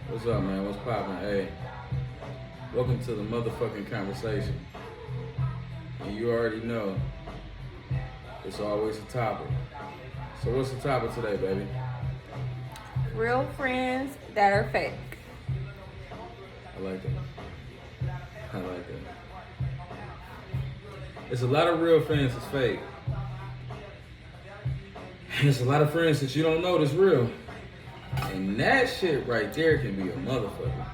What's up, man? What's poppin'? Hey, welcome to the motherfucking conversation. And you already know it's always a topic. So what's the topic today, baby? Real friends that are fake. I like that. I like that. There's a lot of real friends that's fake. And there's a lot of friends that you don't know that's real. And that shit right there can be a motherfucker.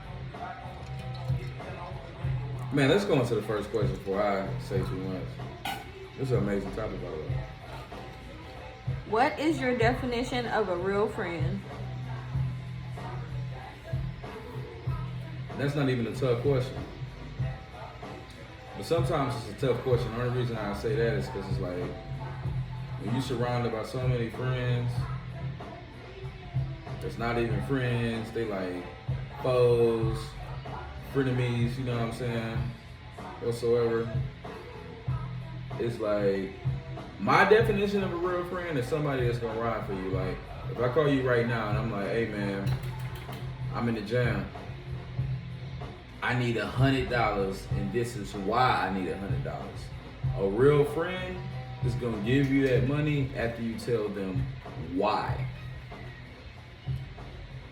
Man, let's go into the first question before I say too much. This is an amazing topic, by the way. What is your definition of a real friend? That's not even a tough question. But sometimes it's a tough question. The only reason I say that is because it's like, when you're surrounded by so many friends that's not even friends, they like foes, frenemies, you know what I'm saying? Whatsoever. It's like, my definition of a real friend is somebody that's gonna ride for you. Like, if I call you right now and I'm like, hey man, I'm in the jam. I need $100 and this is why I need $100. A real friend is gonna give you that money after you tell them why.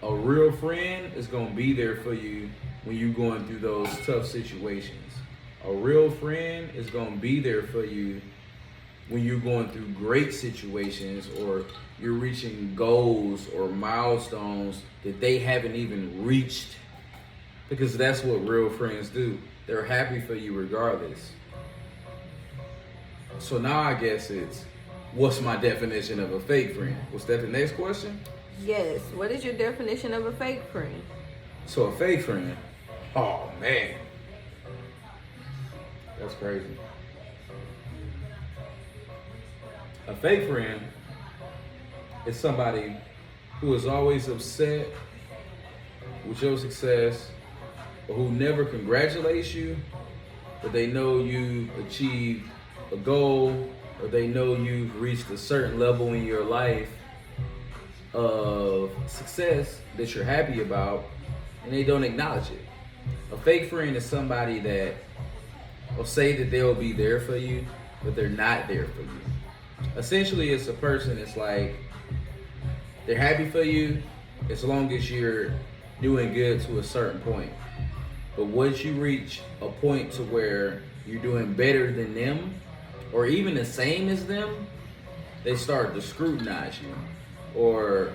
A real friend is gonna be there for you when you're going through those tough situations. A real friend is gonna be there for you when you're going through great situations or you're reaching goals or milestones that they haven't even reached. Because that's what real friends do. They're happy for you regardless. So now I guess it's, what's my definition of a fake friend? Was that the next question? Yes. What is your definition of a fake friend? So a fake friend, oh man, that's crazy. A fake friend is somebody who is always upset with your success, or who never congratulates you, but they know you achieved a goal, or they know you've reached a certain level in your life of success that you're happy about, and they don't acknowledge it. A fake friend is somebody that will say that they'll be there for you, but they're not there for you. Essentially, it's a person that's like, they're happy for you as long as you're doing good to a certain point. But once you reach a point to where you're doing better than them, or even the same as them, they start to scrutinize you, or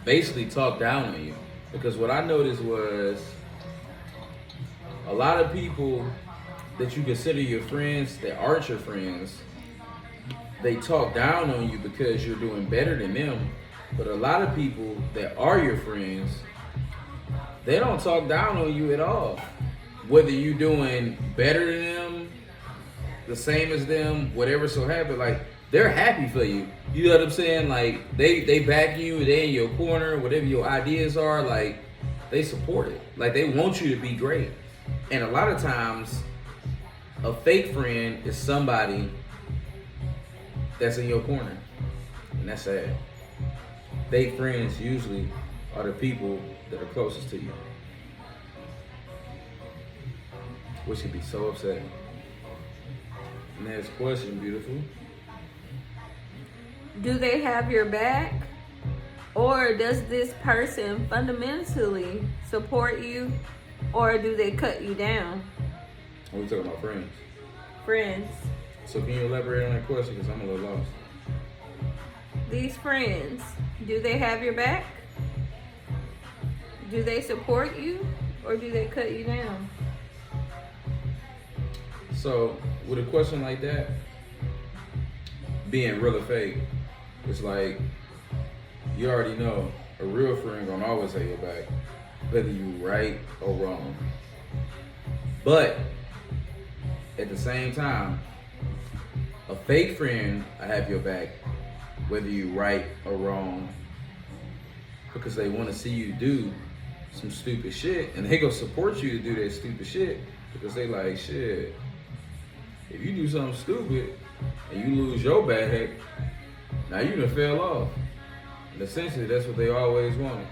basically talk down on you. Because what I noticed was, a lot of people that you consider your friends that aren't your friends, they talk down on you because you're doing better than them. But a lot of people that are your friends, they don't talk down on you at all. Whether you're doing better than them, the same as them, whatever so happen, like, they're happy for you. You know what I'm saying? Like, they back you, they in your corner, whatever your ideas are, like, they support it. Like, they want you to be great. And a lot of times, a fake friend is somebody that's in your corner. And that's sad. Fake friends usually are the people that are closest to you, which can be so upsetting. Next question, beautiful. Do they have your back? Or does this person fundamentally support you? Or do they cut you down? Are we talking about friends? Friends. So can you elaborate on that question? Because I'm a little lost. These friends, do they have your back? Do they support you? Or do they cut you down? So with a question like that, being real or fake, it's like, you already know a real friend gonna always have your back, whether you right or wrong. But at the same time, a fake friend will have your back, whether you right or wrong, because they want to see you do some stupid shit, and they gonna support you to do that stupid shit because they like, shit, if you do something stupid and you lose your bag, now you done fell off. And essentially, that's what they always wanted.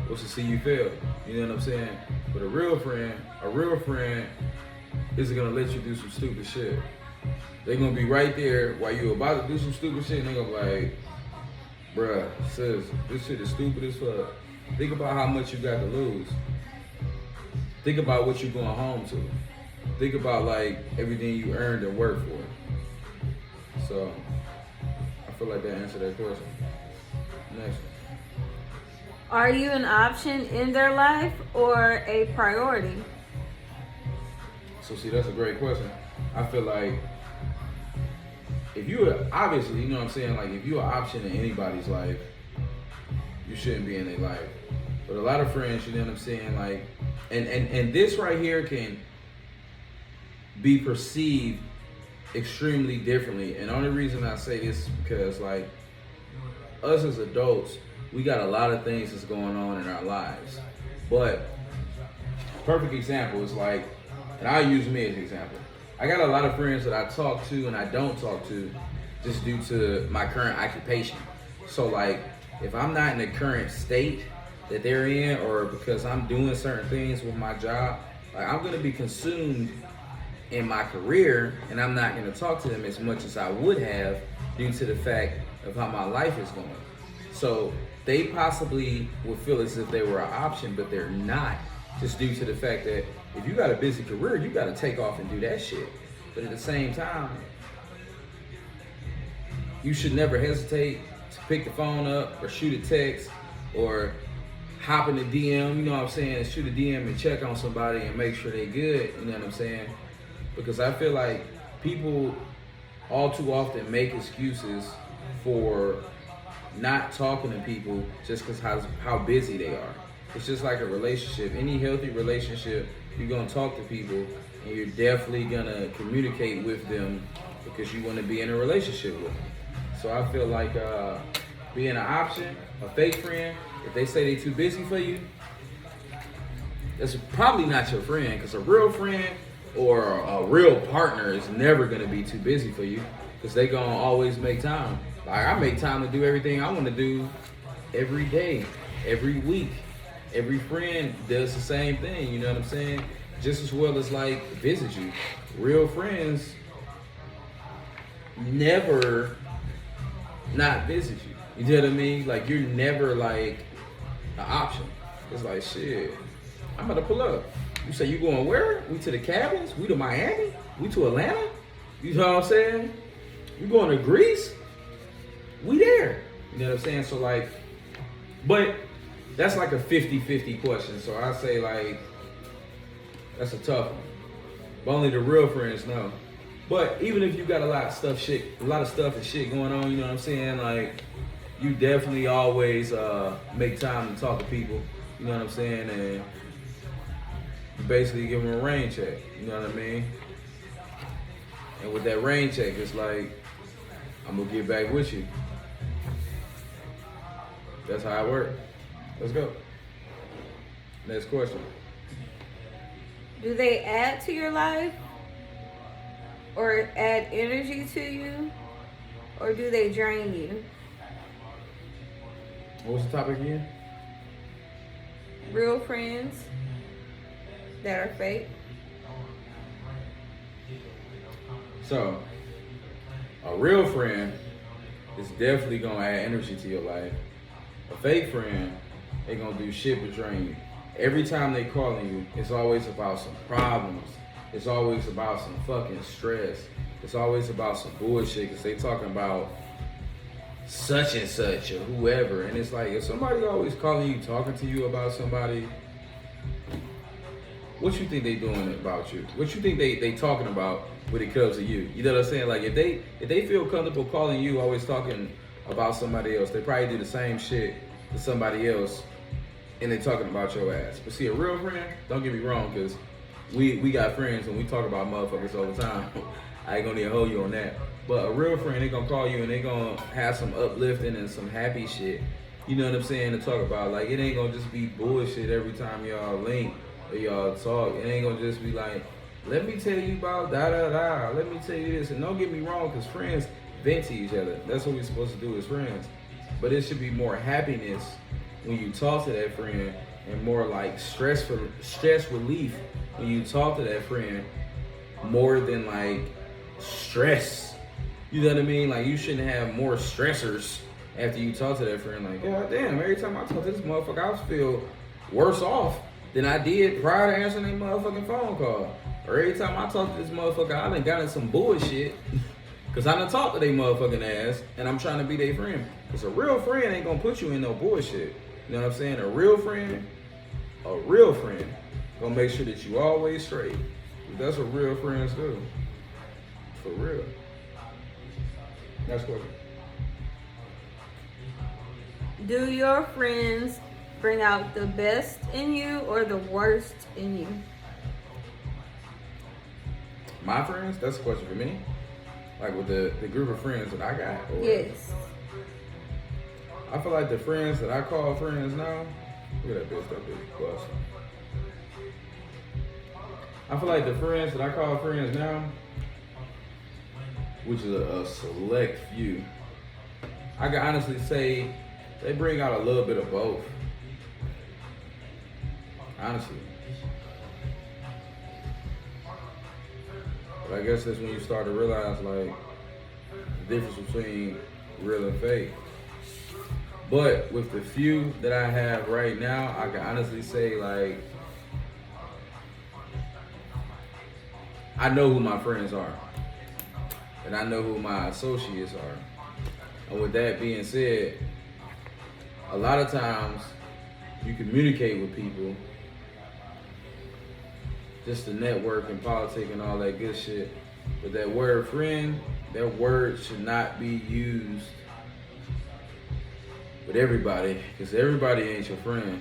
was to see you fail. You know what I'm saying? But a real friend isn't gonna let you do some stupid shit. They're gonna be right there while you're about to do some stupid shit, and they're gonna be like, bruh, sis, this shit is stupid as fuck. Think about how much you got to lose. Think about what you're going home to. Think about like everything you earned and worked for. So I feel like that answered that question. Next one. Are you an option in their life or a priority? So see, that's a great question. I feel like if you are, obviously, you know what I'm saying, like if you're an option in anybody's life, you shouldn't be in their life. But a lot of friends, you know what I'm saying, like, and this right here can be perceived extremely differently. And the only reason I say this is because like us as adults, we got a lot of things that's going on in our lives. But perfect example is like, and I'll use me as an example. I got a lot of friends that I talk to and I don't talk to just due to my current occupation. So like, if I'm not in the current state that they're in, or because I'm doing certain things with my job, like I'm gonna be consumed in my career and I'm not gonna talk to them as much as I would have due to the fact of how my life is going. So they possibly would feel as if they were an option, but they're not, just due to the fact that if you got a busy career, you gotta take off and do that shit. But at the same time, you should never hesitate to pick the phone up or shoot a text or hop in the DM, you know what I'm saying, shoot a DM and check on somebody and make sure they good, you know what I'm saying? Because I feel like people all too often make excuses for not talking to people just because how busy they are. It's just like a relationship. Any healthy relationship, you're gonna talk to people and you're definitely gonna communicate with them because you wanna be in a relationship with them. So I feel like being an option, a fake friend, if they say they too busy for you, that's probably not your friend, because a real friend or a real partner is never gonna be too busy for you because they gonna always make time. Like I make time to do everything I wanna do every day, every week. Every friend does the same thing, you know what I'm saying? Just as well as like visit you. Real friends never not visit you. You know what I mean? Like you're never like an option. It's like shit, I'm about to pull up. You say you going where? We to the cabins? We to Miami? We to Atlanta? You know what I'm saying? We going to Greece? We there. You know what I'm saying? So like, but that's like a 50-50 question. So I say like, that's a tough one. But only the real friends know. But even if you got a lot of stuff and shit going on, you know what I'm saying? Like, you definitely always make time to talk to people. You know what I'm saying? And you basically give them a rain check. You know what I mean? And with that rain check, it's like, I'm gonna get back with you. That's how it works. Let's go. Next question. Do they add to your life or add energy to you, or do they drain you? What was the topic again? Real friends that are fake. So, a real friend is definitely gonna add energy to your life. A fake friend, they gonna do shit but drain you. Every time they calling you, it's always about some problems. It's always about some fucking stress. It's always about some bullshit because they talking about such and such or whoever. And it's like, if somebody always calling you, talking to you about somebody, what you think they doing about you? What you think they talking about when it comes to you? You know what I'm saying? Like if they feel comfortable calling you, always talking about somebody else, they probably do the same shit to somebody else and they talking about your ass. But see, a real friend, don't get me wrong, because we got friends and we talk about motherfuckers all the time. I ain't gonna need to hold you on that. But a real friend, they gonna call you and they gonna have some uplifting and some happy shit, you know what I'm saying, to talk about. Like, it ain't gonna just be bullshit every time y'all link or y'all talk. It ain't gonna just be like, let me tell you about da-da-da, let me tell you this. And don't get me wrong, because friends vent to each other. That's what we're supposed to do as friends. But it should be more happiness when you talk to that friend, and more like stress relief when you talk to that friend, more than like stress. You know what I mean? Like you shouldn't have more stressors after you talk to that friend. Like, God damn, every time I talk to this motherfucker, I feel worse off than I did prior to answering that motherfucking phone call. Or every time I talk to this motherfucker, I done got in some bullshit. Cause I done talked to they motherfucking ass and I'm trying to be their friend. Cause a real friend ain't gonna put you in no bullshit. You know what I'm saying? A real friend gonna make sure that you always straight. That's what real friends do. For real. Next question. Do your friends bring out the best in you or the worst in you? My friends? That's a question for me. Like with the group of friends that I got? Or Yes. I feel like the friends that I call friends now, look at that bitch bust. I feel like the friends that I call friends now, which is a select few, I can honestly say they bring out a little bit of both. Honestly. But I guess that's when you start to realize like the difference between real and fake. But with the few that I have right now, I can honestly say like I know who my friends are. And I know who my associates are. And with that being said, a lot of times you communicate with people just to network and politic and all that good shit. But that word friend, that word should not be used with everybody, because everybody ain't your friend.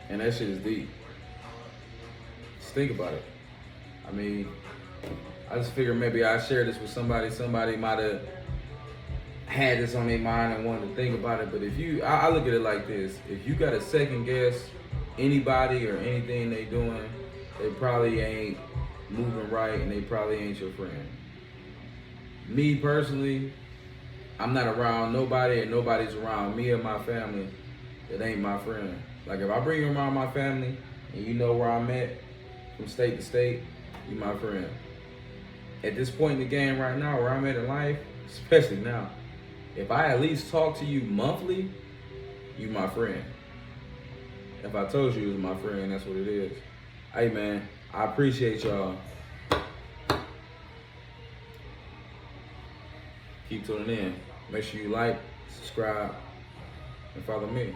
And that shit is deep. Just think about it. I mean, I just figured maybe I share this with somebody. Somebody might have had this on their mind and wanted to think about it. But if you, I look at it like this. If you got to second guess anybody or anything they doing, they probably ain't moving right and they probably ain't your friend. Me personally, I'm not around nobody and nobody's around me or my family that ain't my friend. Like if I bring you around my family and you know where I'm at from state to state, you my friend. At this point in the game right now, where I'm at in life, especially now, if I at least talk to you monthly, you my friend. If I told you you was my friend, that's what it is. Hey man, I appreciate y'all. Keep tuning in. Make sure you like, subscribe, and follow me.